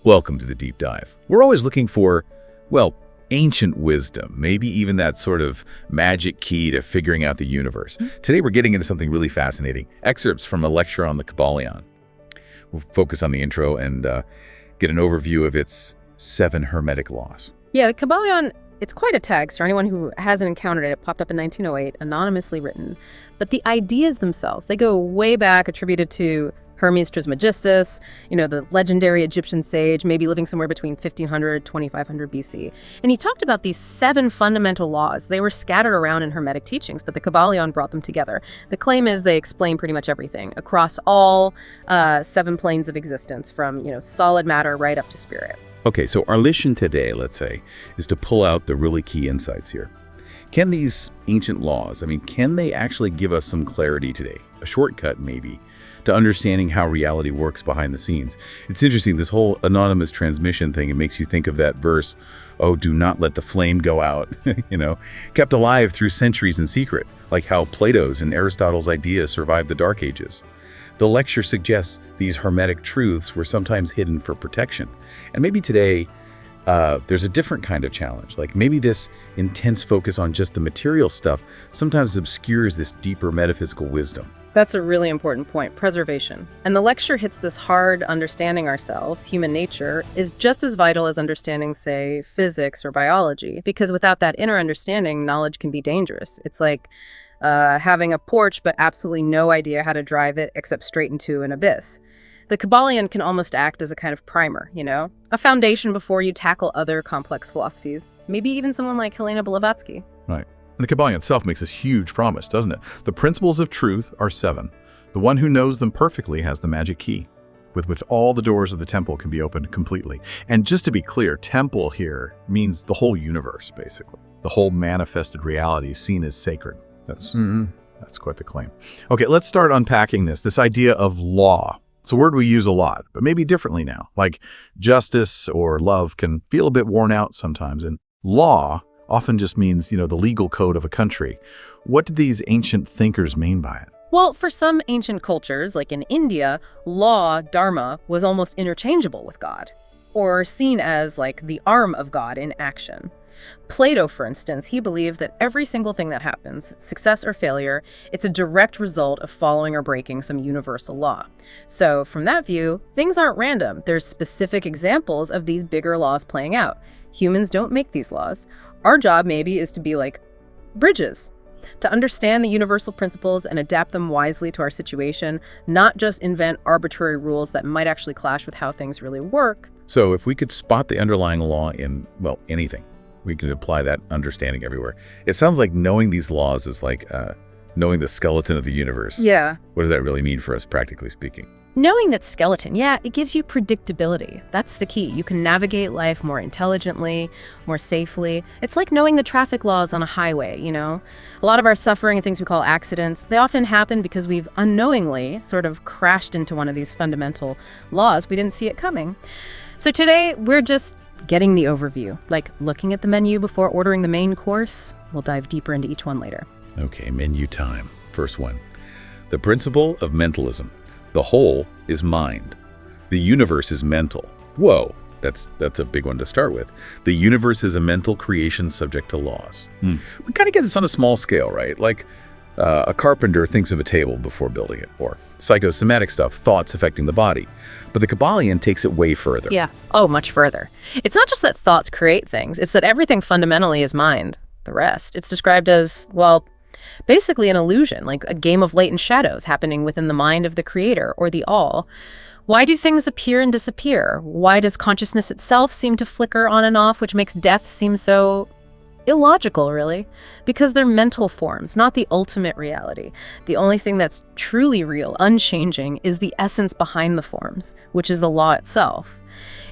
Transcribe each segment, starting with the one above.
Welcome to the Deep Dive. We're always looking for, well, ancient wisdom, maybe even that sort of magic key to figuring out the universe. Today we're getting into something really fascinating, excerpts from a lecture on the Kybalion. We'll focus on the intro and get an overview of its 7 hermetic laws. Yeah, the Kybalion, it's quite a text. For anyone who hasn't encountered it, it popped up in 1908, anonymously written. But the ideas themselves, they go way back, attributed to Hermes Trismegistus, the legendary Egyptian sage, maybe living somewhere between 1500, 2500 BC. And he talked about these 7 fundamental laws. They were scattered around in Hermetic teachings, but the Kybalion brought them together. The claim is they explain pretty much everything across all 7 planes of existence, from, solid matter right up to spirit. Okay, so our mission today, let's say, is to pull out the really key insights here. Can these ancient laws, can they actually give us some clarity today? A shortcut, maybe, to understanding how reality works behind the scenes. It's interesting, this whole anonymous transmission thing, it makes you think of that verse, oh, do not let the flame go out, kept alive through centuries in secret, like how Plato's and Aristotle's ideas survived the Dark Ages. The lecture suggests these hermetic truths were sometimes hidden for protection. And maybe today, there's a different kind of challenge. Like maybe this intense focus on just the material stuff sometimes obscures this deeper metaphysical wisdom. That's a really important point, preservation. And the lecture hits this hard. Understanding ourselves, human nature, is just as vital as understanding, say, physics or biology, because without that inner understanding, knowledge can be dangerous. It's like having a Porsche but absolutely no idea how to drive it except straight into an abyss. The Kybalion can almost act as a kind of primer, a foundation before you tackle other complex philosophies, maybe even someone like Helena Blavatsky. Right. And the Kybalion itself makes this huge promise, doesn't it? The principles of truth are 7. The one who knows them perfectly has the magic key, with which all the doors of the temple can be opened completely. And just to be clear, temple here means the whole universe, basically. The whole manifested reality seen as sacred. That's quite the claim. Okay, let's start unpacking this idea of law. It's a word we use a lot, but maybe differently now. Like justice or love can feel a bit worn out sometimes. And law often just means, the legal code of a country. What did these ancient thinkers mean by it? Well, for some ancient cultures, like in India, law, dharma, was almost interchangeable with God, or seen as like the arm of God in action. Plato, for instance, he believed that every single thing that happens, success or failure, it's a direct result of following or breaking some universal law. So from that view, things aren't random. There's specific examples of these bigger laws playing out. Humans don't make these laws. Our job maybe is to be like bridges, to understand the universal principles and adapt them wisely to our situation, not just invent arbitrary rules that might actually clash with how things really work. So if we could spot the underlying law in, well, anything, we could apply that understanding everywhere. It sounds like knowing these laws is like knowing the skeleton of the universe. Yeah. What does that really mean for us, practically speaking? Knowing that skeleton, it gives you predictability. That's the key. You can navigate life more intelligently, more safely. It's like knowing the traffic laws on a highway, A lot of our suffering and things we call accidents, they often happen because we've unknowingly sort of crashed into one of these fundamental laws. We didn't see it coming. So today, we're just getting the overview, like looking at the menu before ordering the main course. We'll dive deeper into each one later. Okay, menu time. First one. The principle of mentalism. The whole is mind. The universe is mental. Whoa, that's a big one to start with. The universe is a mental creation subject to laws. We kind of get this on a small scale, right? Like a carpenter thinks of a table before building it, or psychosomatic stuff, thoughts affecting the body. But the Kybalion takes it way further. Yeah. Oh, much further. It's not just that thoughts create things. It's that everything fundamentally is mind. The rest. It's described as, well, basically an illusion, like a game of latent shadows happening within the mind of the creator or the all. Why do things appear and disappear? Why does consciousness itself seem to flicker on and off, which makes death seem so illogical, really? Because they're mental forms, not the ultimate reality. The only thing that's truly real, unchanging, is the essence behind the forms, which is the law itself.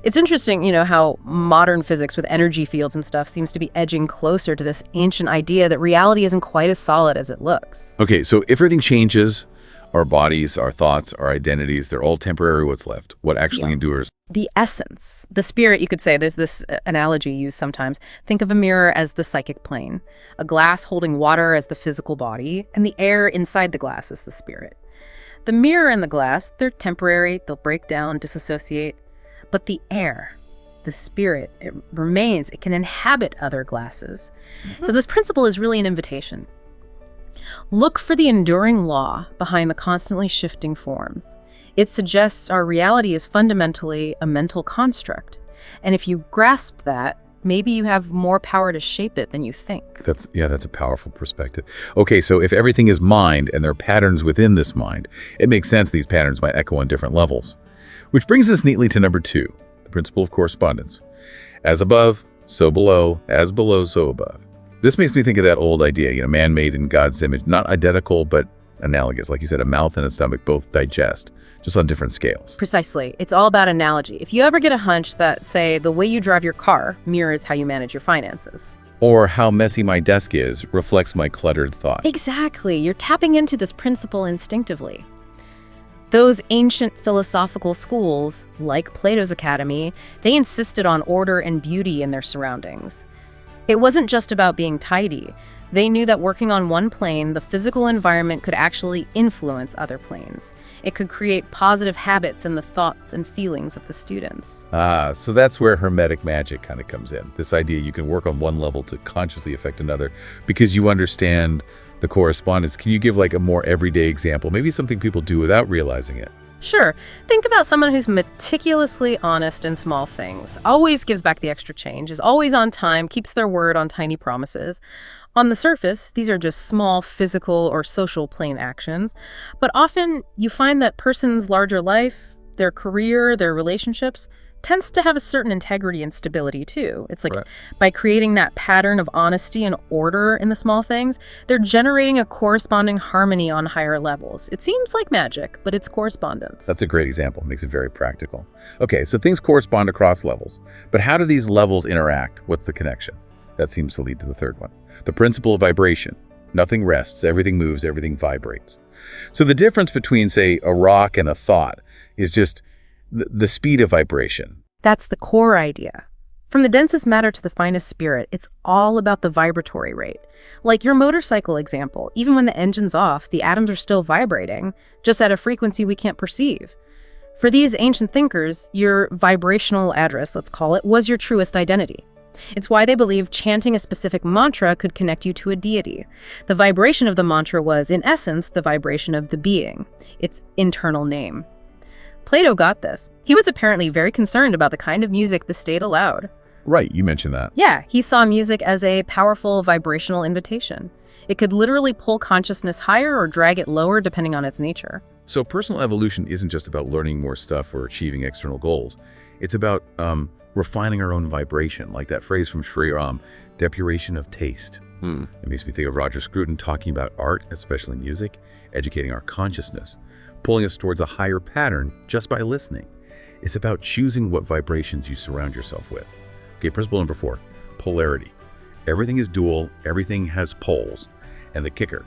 It's interesting, how modern physics with energy fields and stuff seems to be edging closer to this ancient idea that reality isn't quite as solid as it looks. Okay, so if everything changes, our bodies, our thoughts, our identities, they're all temporary. What's left? What actually endures? The essence, the spirit, you could say. There's this analogy used sometimes. Think of a mirror as the psychic plane, a glass holding water as the physical body, and the air inside the glass as the spirit. The mirror and the glass, they're temporary, they'll break down, disassociate. But the air, the spirit, it remains, it can inhabit other glasses. So this principle is really an invitation. Look for the enduring law behind the constantly shifting forms. It suggests our reality is fundamentally a mental construct. And if you grasp that, maybe you have more power to shape it than you think. That's a powerful perspective. Okay, so if everything is mind and there are patterns within this mind, it makes sense these patterns might echo on different levels. Which brings us neatly to number 2, the principle of correspondence. As above, so below, as below, so above. This makes me think of that old idea, man made in God's image, not identical, but analogous. Like you said, a mouth and a stomach both digest, just on different scales. Precisely. It's all about analogy. If you ever get a hunch that, say, the way you drive your car mirrors how you manage your finances. Or how messy my desk is reflects my cluttered thought. Exactly. You're tapping into this principle instinctively. Those ancient philosophical schools, like Plato's Academy, they insisted on order and beauty in their surroundings. It wasn't just about being tidy. They knew that working on one plane, the physical environment could actually influence other planes. It could create positive habits in the thoughts and feelings of the students. So that's where hermetic magic kind of comes in. This idea you can work on one level to consciously affect another because you understand the correspondence. Can you give like a more everyday example? Maybe something people do without realizing it. Sure. Think about someone who's meticulously honest in small things, always gives back the extra change, is always on time, keeps their word on tiny promises. On the surface, these are just small physical or social plane actions, but often you find that person's larger life, their career, their relationships, tends to have a certain integrity and stability too. It's like by creating that pattern of honesty and order in the small things, they're generating a corresponding harmony on higher levels. It seems like magic, but it's correspondence. That's a great example. It makes it very practical. Okay, so things correspond across levels, but how do these levels interact? What's the connection? That seems to lead to the third one. The principle of vibration. Nothing rests, everything moves, everything vibrates. So the difference between, say, a rock and a thought is just the speed of vibration. That's the core idea. From the densest matter to the finest spirit, it's all about the vibratory rate. Like your motorcycle example, even when the engine's off, the atoms are still vibrating, just at a frequency we can't perceive. For these ancient thinkers, your vibrational address, let's call it, was your truest identity. It's why they believed chanting a specific mantra could connect you to a deity. The vibration of the mantra was, in essence, the vibration of the being, its internal name. Plato got this. He was apparently very concerned about the kind of music the state allowed. Right, you mentioned that. Yeah, he saw music as a powerful vibrational invitation. It could literally pull consciousness higher or drag it lower depending on its nature. So personal evolution isn't just about learning more stuff or achieving external goals. It's about refining our own vibration, like that phrase from Sri Ram, depuration of taste. It makes me think of Roger Scruton talking about art, especially music, educating our consciousness, pulling us towards a higher pattern just by listening. It's about choosing what vibrations you surround yourself with. Okay, principle number 4, polarity. Everything is dual, everything has poles. And the kicker,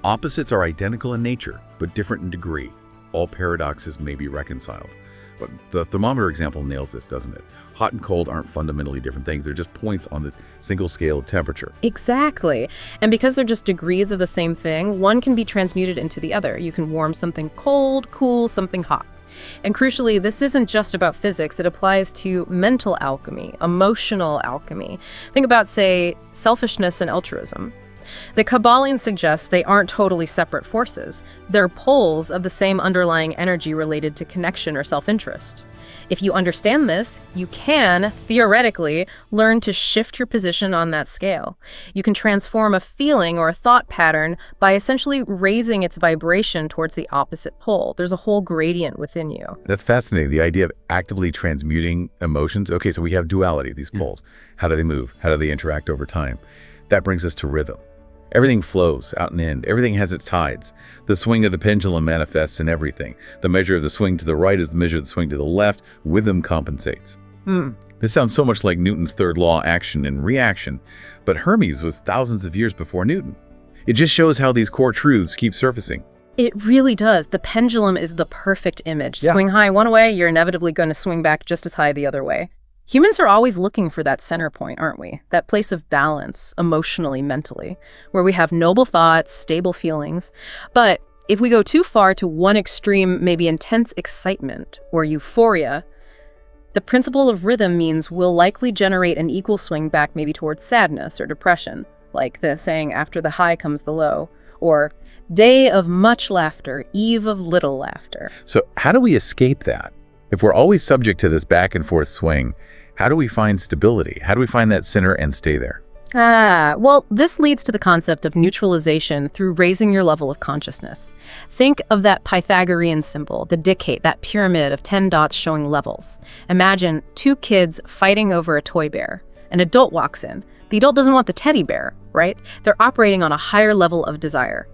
opposites are identical in nature, but different in degree. All paradoxes may be reconciled. But the thermometer example nails this, doesn't it? Hot and cold aren't fundamentally different things. They're just points on the single scale of temperature. Exactly. And because they're just degrees of the same thing, one can be transmuted into the other. You can warm something cold, cool something hot. And crucially, this isn't just about physics. It applies to mental alchemy, emotional alchemy. Think about, say, selfishness and altruism. The Kybalion suggests they aren't totally separate forces. They're poles of the same underlying energy related to connection or self-interest. If you understand this, you can, theoretically, learn to shift your position on that scale. You can transform a feeling or a thought pattern by essentially raising its vibration towards the opposite pole. There's a whole gradient within you. That's fascinating, the idea of actively transmuting emotions. Okay, so we have duality, these poles. How do they move? How do they interact over time? That brings us to rhythm. Everything flows out and in. Everything has its tides. The swing of the pendulum manifests in everything. The measure of the swing to the right is the measure of the swing to the left. Rhythm compensates. This sounds so much like Newton's third law, action and reaction, but Hermes was thousands of years before Newton. It just shows how these core truths keep surfacing. It really does. The pendulum is the perfect image. Yeah. Swing high one way, you're inevitably going to swing back just as high the other way. Humans are always looking for that center point, aren't we? That place of balance, emotionally, mentally, where we have noble thoughts, stable feelings. But if we go too far to one extreme, maybe intense excitement or euphoria, The principle of rhythm means we'll likely generate an equal swing back maybe towards sadness or depression, like the saying, after the high comes the low, or day of much laughter, eve of little laughter. So how do we escape that? If we're always subject to this back and forth swing, how do we find stability? How do we find that center and stay there? Well, this leads to the concept of neutralization through raising your level of consciousness. Think of that Pythagorean symbol, the dictate, that pyramid of 10 dots showing levels. Imagine two kids fighting over a toy bear. An adult walks in. The adult doesn't want the teddy bear, right? They're operating on a higher level of desire.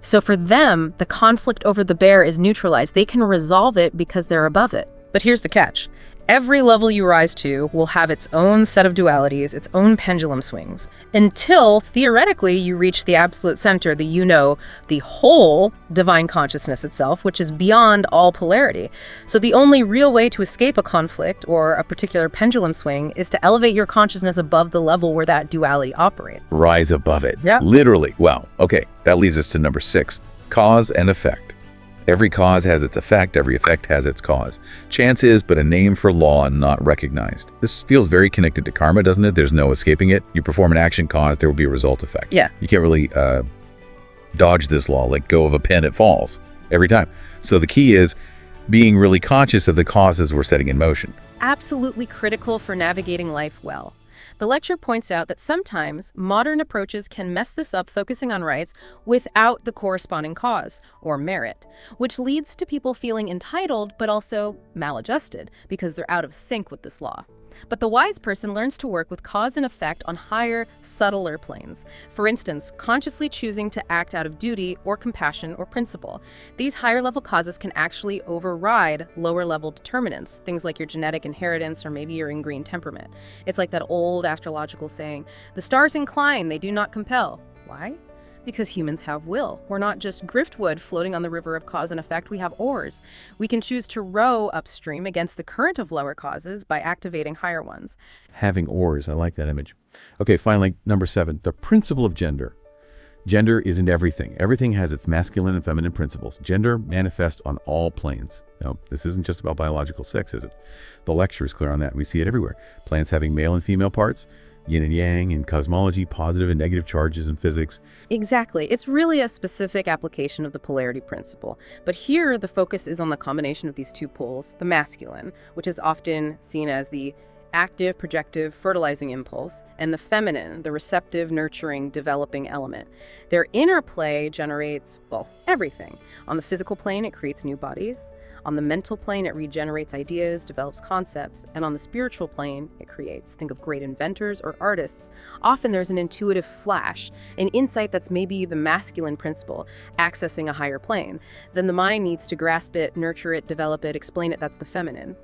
So for them, the conflict over the bear is neutralized. They can resolve it because they're above it. But here's the catch. Every level you rise to will have its own set of dualities, its own pendulum swings, until, theoretically, you reach the absolute center, the whole divine consciousness itself, which is beyond all polarity. So the only real way to escape a conflict or a particular pendulum swing is to elevate your consciousness above the level where that duality operates. Rise above it. Yeah. Literally. Wow. Okay, that leads us to number 6, cause and effect. Every cause has its effect, every effect has its cause. Chance is but a name for law and not recognized. This feels very connected to karma, doesn't it? There's no escaping it. You perform an action cause, there will be a result effect. Yeah. You can't really dodge this law, let go of a pen, it falls every time. So the key is being really conscious of the causes we're setting in motion. Absolutely critical for navigating life well. The lecture points out that sometimes modern approaches can mess this up, focusing on rights without the corresponding cause or merit, which leads to people feeling entitled but also maladjusted because they're out of sync with this law. But the wise person learns to work with cause and effect on higher, subtler planes. For instance, consciously choosing to act out of duty or compassion or principle. These higher-level causes can actually override lower-level determinants, things like your genetic inheritance or maybe your ingrained temperament. It's like that old astrological saying, the stars incline, they do not compel. Why? Because humans have will. We're not just driftwood floating on the river of cause and effect, we have oars. We can choose to row upstream against the current of lower causes by activating higher ones. Having oars, I like that image. Okay, finally, number 7, the principle of gender. Gender isn't everything. Everything has its masculine and feminine principles. Gender manifests on all planes. Now, this isn't just about biological sex, is it? The lecture is clear on that. We see it everywhere. Plants having male and female parts, yin and yang in cosmology, positive and negative charges in physics. Exactly. It's really a specific application of the polarity principle. But here, the focus is on the combination of these two poles, the masculine, which is often seen as the active, projective, fertilizing impulse, and the feminine, the receptive, nurturing, developing element. Their interplay generates, well, everything. On the physical plane, it creates new bodies. On the mental plane, it regenerates ideas, develops concepts, and on the spiritual plane, it creates. Think of great inventors or artists. Often there's an intuitive flash, an insight that's maybe the masculine principle, accessing a higher plane. Then the mind needs to grasp it, nurture it, develop it, explain it. That's the feminine.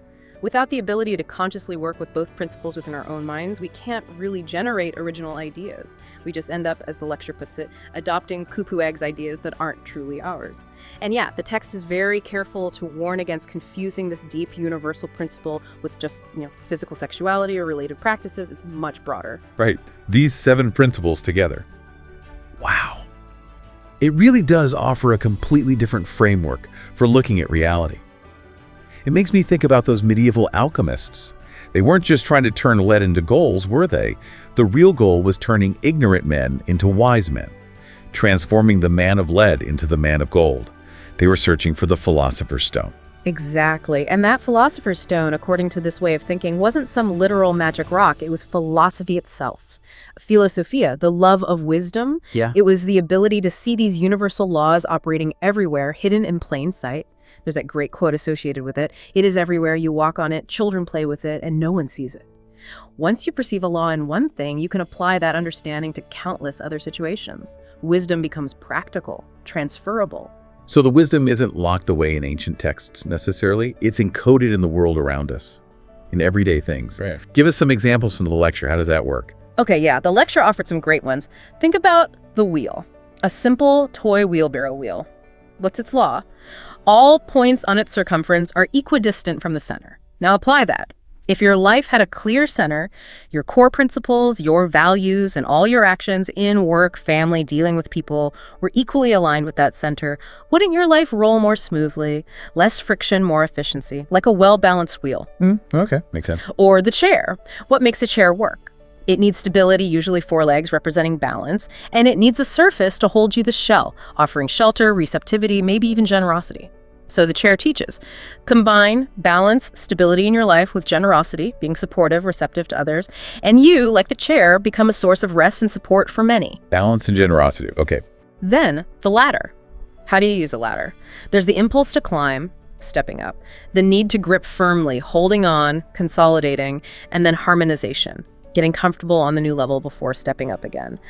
Without the ability to consciously work with both principles within our own minds, we can't really generate original ideas. We just end up, as the lecture puts it, adopting cuckoo eggs ideas that aren't truly ours. And yeah, the text is very careful to warn against confusing this deep universal principle with just, physical sexuality or related practices. It's much broader. Right. These 7 principles together. Wow. It really does offer a completely different framework for looking at reality. It makes me think about those medieval alchemists. They weren't just trying to turn lead into gold, were they? The real goal was turning ignorant men into wise men, transforming the man of lead into the man of gold. They were searching for the philosopher's stone. Exactly. And that philosopher's stone, according to this way of thinking, wasn't some literal magic rock. It was philosophy itself. Philosophia, the love of wisdom. Yeah. It was the ability to see these universal laws operating everywhere, hidden in plain sight. There's that great quote associated with it. It is everywhere, you walk on it, children play with it, and no one sees it. Once you perceive a law in one thing, you can apply that understanding to countless other situations. Wisdom becomes practical, transferable. So the wisdom isn't locked away in ancient texts necessarily. It's encoded in the world around us, in everyday things. Right. Give us some examples from the lecture. How does that work? Okay, yeah, the lecture offered some great ones. Think about the wheel, a simple toy wheelbarrow wheel. What's its law? All points on its circumference are equidistant from the center. Now apply that. If your life had a clear center, your core principles, your values, and all your actions in work, family, dealing with people were equally aligned with that center, wouldn't your life roll more smoothly, less friction, more efficiency, like a well-balanced wheel? Okay, makes sense. Or the chair. What makes a chair work? It needs stability, usually 4 legs representing balance, and it needs a surface to hold you the shell, offering shelter, receptivity, maybe even generosity. So the chair teaches. Combine balance, stability in your life with generosity, being supportive, receptive to others, and you, like the chair, become a source of rest and support for many. Balance and generosity. Okay. Then, the ladder. How do you use a ladder? There's the impulse to climb, stepping up, the need to grip firmly, holding on, consolidating, and then harmonization, getting comfortable on the new level before stepping up again.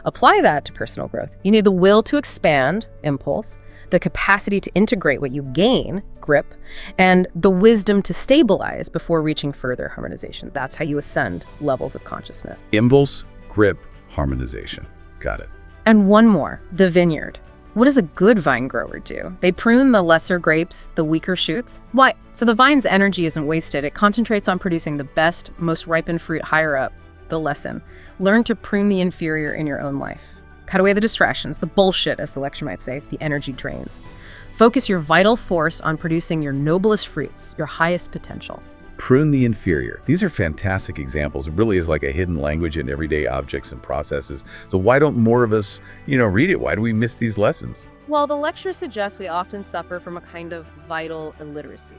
Apply that to personal growth. You need the will to expand, impulse, the capacity to integrate what you gain, grip, and the wisdom to stabilize before reaching further harmonization. That's how you ascend levels of consciousness. Impulse, grip, harmonization. Got it. And one more, the vineyard. What does a good vine grower do? They prune the lesser grapes, the weaker shoots. Why? So the vine's energy isn't wasted. It concentrates on producing the best, most ripened fruit higher up. The lesson. Learn to prune the inferior in your own life. Cut away the distractions, the bullshit, as the lecture might say, the energy drains. Focus your vital force on producing your noblest fruits, your highest potential. Prune the inferior. These are fantastic examples. It really is like a hidden language in everyday objects and processes. So why don't more of us, read it? Why do we miss these lessons? Well, the lecture suggests we often suffer from a kind of vital illiteracy.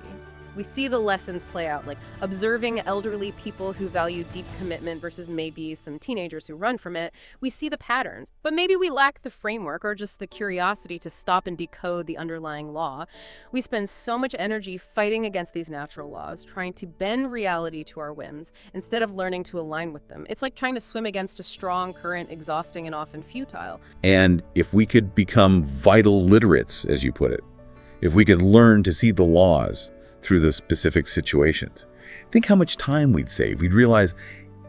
We see the lessons play out, like observing elderly people who value deep commitment versus maybe some teenagers who run from it. We see the patterns, but maybe we lack the framework or just the curiosity to stop and decode the underlying law. We spend so much energy fighting against these natural laws, trying to bend reality to our whims, instead of learning to align with them. It's like trying to swim against a strong current, exhausting and often futile. And if we could become vital literates, as you put it, if we could learn to see the laws through the specific situations, think how much time we'd save. We'd realize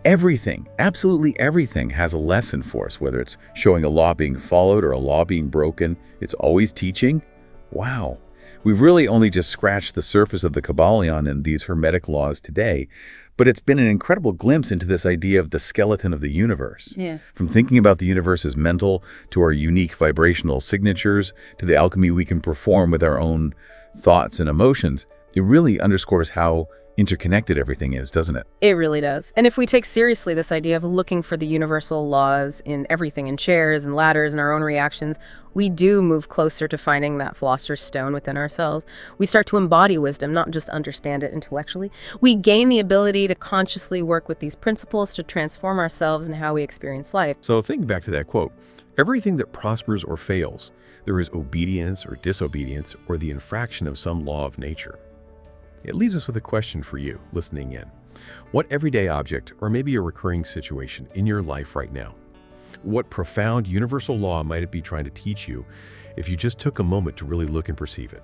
everything, absolutely everything, has a lesson for us, whether it's showing a law being followed or a law being broken. It's always teaching. Wow. We've really only just scratched the surface of the Kybalion and these hermetic laws today, but it's been an incredible glimpse into this idea of the skeleton of the universe. Yeah. From thinking about the universe as mental, to our unique vibrational signatures, to the alchemy we can perform with our own thoughts and emotions. It really underscores how interconnected everything is, doesn't it? It really does. And if we take seriously this idea of looking for the universal laws in everything, in chairs and ladders and our own reactions, we do move closer to finding that philosopher's stone within ourselves. We start to embody wisdom, not just understand it intellectually. We gain the ability to consciously work with these principles to transform ourselves and how we experience life. So think back to that quote. Everything that prospers or fails, there is obedience or disobedience or the infraction of some law of nature. It leaves us with a question for you, listening in. What everyday object, or maybe a recurring situation in your life right now, what profound universal law might it be trying to teach you if you just took a moment to really look and perceive it?